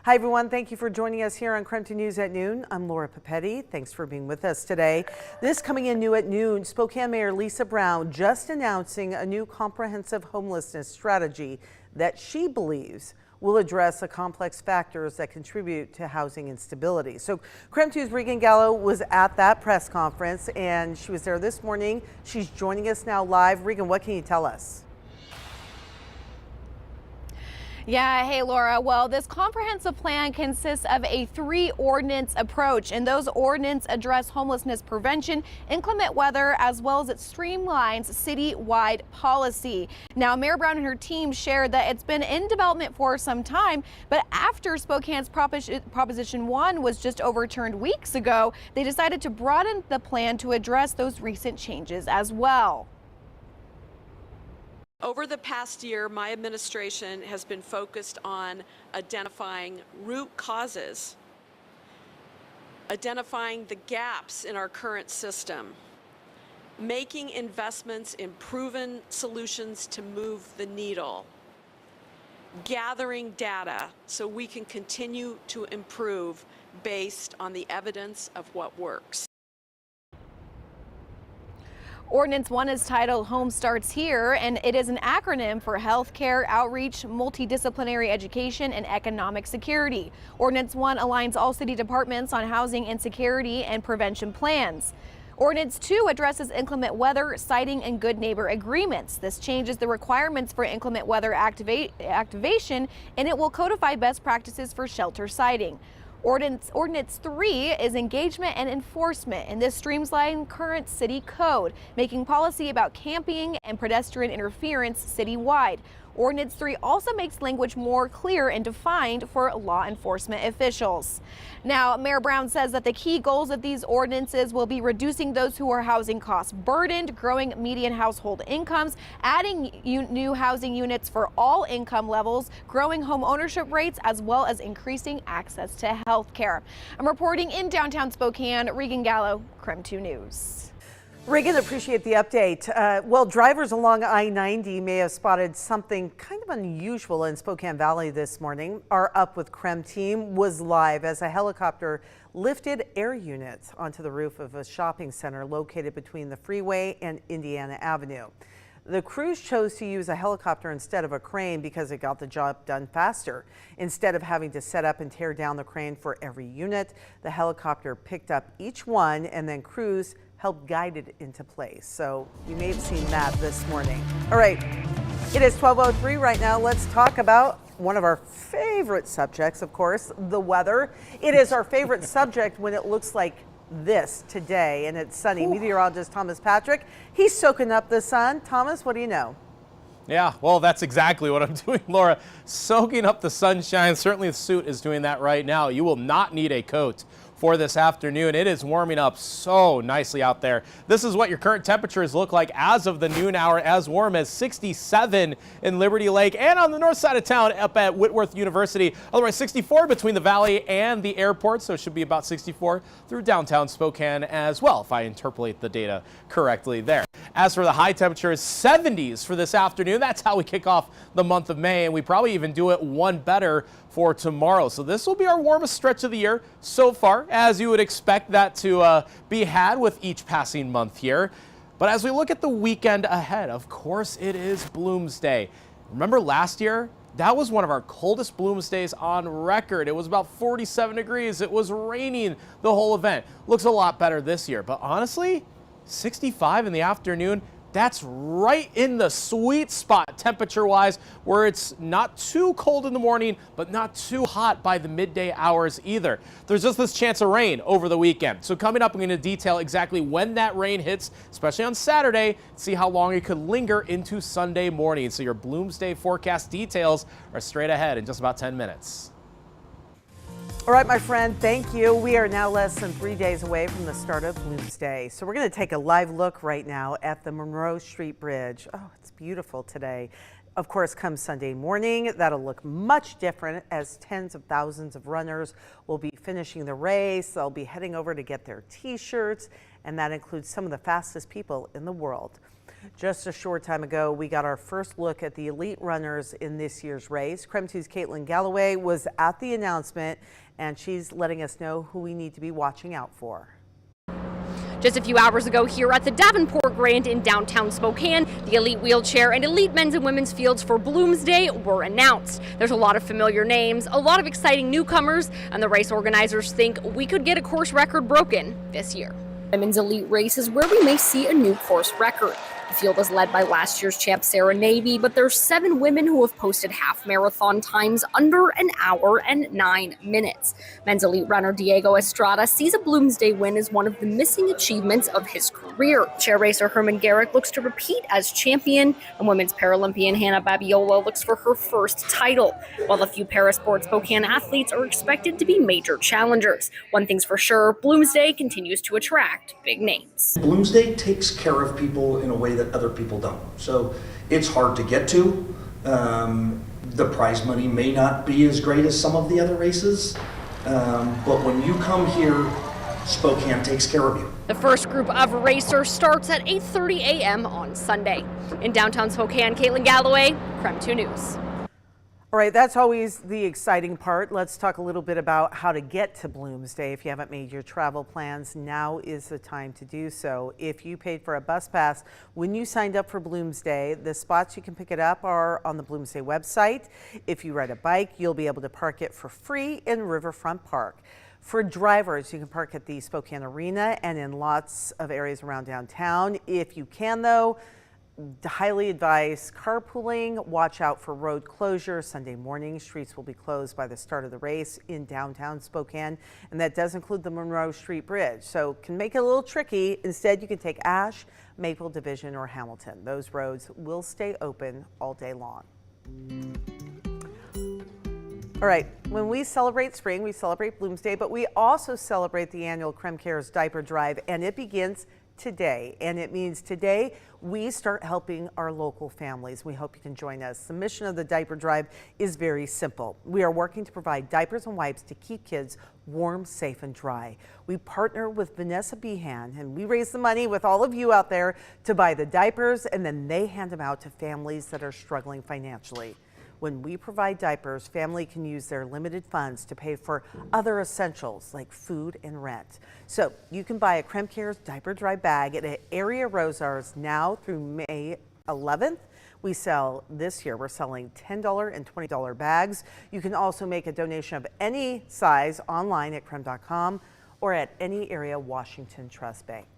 Hi, everyone. Thank you for joining us here on KREM News at noon. I'm Laura Papetti. Thanks for being with us today. This coming in new at noon, Spokane Mayor Lisa Brown just announcing a new comprehensive homelessness strategy that she believes will address the complex factors that contribute to housing instability. So KREM 2's Regan Gallo was at that press conference and she was there this morning. She's joining us now live. Regan, what can you tell us? Yeah, hey Laura. Well, this comprehensive plan consists of a 3-ordinance approach, and those ordinances address homelessness prevention, inclement weather, as well as it streamlines city-wide policy. Now, Mayor Brown and her team shared that it's been in development for some time, but after Spokane's Proposition 1 was just overturned weeks ago, they decided to broaden the plan to address those recent changes as well. Over the past year, my administration has been focused on identifying root causes, identifying the gaps in our current system, making investments in proven solutions to move the needle, gathering data so we can continue to improve based on the evidence of what works. Ordinance 1 is titled Home Starts Here, and it is an acronym for Healthcare, Outreach, Multidisciplinary Education, and Economic Security. Ordinance 1 aligns all city departments on housing insecurity and prevention plans. Ordinance 2 addresses inclement weather, siting, and good neighbor agreements. This changes the requirements for inclement weather activation, and it will codify best practices for shelter siting. Ordinance 3 is engagement and enforcement, and this streamlines current city code, making policy about camping and pedestrian interference citywide. Ordinance 3 also makes language more clear and defined for law enforcement officials. Now, Mayor Brown says that the key goals of these ordinances will be reducing those who are housing cost burdened, growing median household incomes, adding new housing units for all income levels, growing home ownership rates, as well as increasing access to health care. I'm reporting in downtown Spokane, Regan Gallo, KREM 2 News. Regan, appreciate the update. Well, drivers along I-90 may have spotted something kind of unusual in Spokane Valley this morning. Our Up with KREM team was live as a helicopter lifted air units onto the roof of a shopping center located between the freeway and Indiana Avenue. The crews chose to use a helicopter instead of a crane because it got the job done faster. Instead of having to set up and tear down the crane for every unit, the helicopter picked up each one and then crews helped guide it into place. So you may have seen that this morning. All right, it is 12:03 right now. Let's talk about one of our favorite subjects, of course, the weather. It is our favorite subject when it looks like this today and it's sunny. Ooh. Meteorologist Thomas Patrick, he's soaking up the sun. Thomas, what do you know? Yeah, well, that's exactly what I'm doing, Laura. Soaking up the sunshine. Certainly the suit is doing that right now. You will not need a coat for this afternoon. It is warming up so nicely out there. This is what your current temperatures look like as of the noon hour, as warm as 67 in Liberty Lake and on the north side of town up at Whitworth University. Otherwise 64 between the valley and the airport, so it should be about 64 through downtown Spokane as well, if I interpolate the data correctly there. As for the high temperatures, 70s for this afternoon. That's how we kick off the month of May, and we probably even do it one better for tomorrow. So this will be our warmest stretch of the year so far, as you would expect that to be had with each passing month here. But as we look at the weekend ahead, of course, it is Bloomsday. Remember last year? That was one of our coldest Bloomsdays on record. It was about 47 degrees. It was raining the whole event. Looks a lot better this year, but honestly, 65 in the afternoon, that's right in the sweet spot temperature-wise, where it's not too cold in the morning, but not too hot by the midday hours either. There's just this chance of rain over the weekend. So coming up, I'm going to detail exactly when that rain hits, especially on Saturday, see how long it could linger into Sunday morning. So your Bloomsday forecast details are straight ahead in just about 10 minutes. All right, my friend, thank you. We are now less than 3 days away from the start of Bloomsday. So we're going to take a live look right now at the Monroe Street Bridge. Oh, it's beautiful today. Of course, come Sunday morning, that'll look much different as tens of thousands of runners will be finishing the race. They'll be heading over to get their t-shirts and that includes some of the fastest people in the world. Just a short time ago, we got our first look at the elite runners in this year's race. KREM 2's Caitlin Galloway was at the announcement, and she's letting us know who we need to be watching out for. Just a few hours ago here at the Davenport Grand in downtown Spokane, the elite wheelchair and elite men's and women's fields for Bloomsday were announced. There's a lot of familiar names, a lot of exciting newcomers, and the race organizers think we could get a course record broken this year. Women's elite race is where we may see a new course record. The field is led by last year's champ Sarah Navy, but there's 7 women who have posted half marathon times under an hour and 9 minutes. Men's elite runner Diego Estrada sees a Bloomsday win as one of the missing achievements of his career. Chair racer Herman Garrick looks to repeat as champion, and women's Paralympian Hannah Babiola looks for her first title. While a few parasport Spokane athletes are expected to be major challengers. One thing's for sure, Bloomsday continues to attract big names. Bloomsday takes care of people in a way that other people don't. So it's hard to get to. The prize money may not be as great as some of the other races, but when you come here, Spokane takes care of you. The first group of racers starts at 8:30 a.m. on Sunday. In downtown Spokane, Caitlin Galloway, KREM 2 News. All right, that's always the exciting part. Let's talk a little bit about how to get to Bloomsday. If you haven't made your travel plans, now is the time to do so. If you paid for a bus pass when you signed up for Bloomsday, the spots you can pick it up are on the Bloomsday website. If you ride a bike, you'll be able to park it for free in Riverfront Park. For drivers, you can park at the Spokane Arena and in lots of areas around downtown. If you can, though, highly advise carpooling. Watch out for road closure. Sunday morning, streets will be closed by the start of the race in downtown Spokane, and that does include the Monroe Street Bridge, so can make it a little tricky. Instead, you can take Ash, Maple Division, or Hamilton. Those roads will stay open all day long. All right, when we celebrate spring, we celebrate Bloomsday, but we also celebrate the annual KREM Cares Diaper Drive, and it begins today. And it means today we start helping our local families. We hope you can join us. The mission of the Diaper Drive is very simple. We are working to provide diapers and wipes to keep kids warm, safe, and dry. We partner with Vanessa Behan, and we raise the money with all of you out there to buy the diapers, and then they hand them out to families that are struggling financially. When we provide diapers, family can use their limited funds to pay for other essentials like food and rent. So you can buy a KREM Cares Diaper Drive bag at area Rosars now through May 11th. This year, we're selling $10 and $20 bags. You can also make a donation of any size online at krem.com or at any area Washington Trust Bank.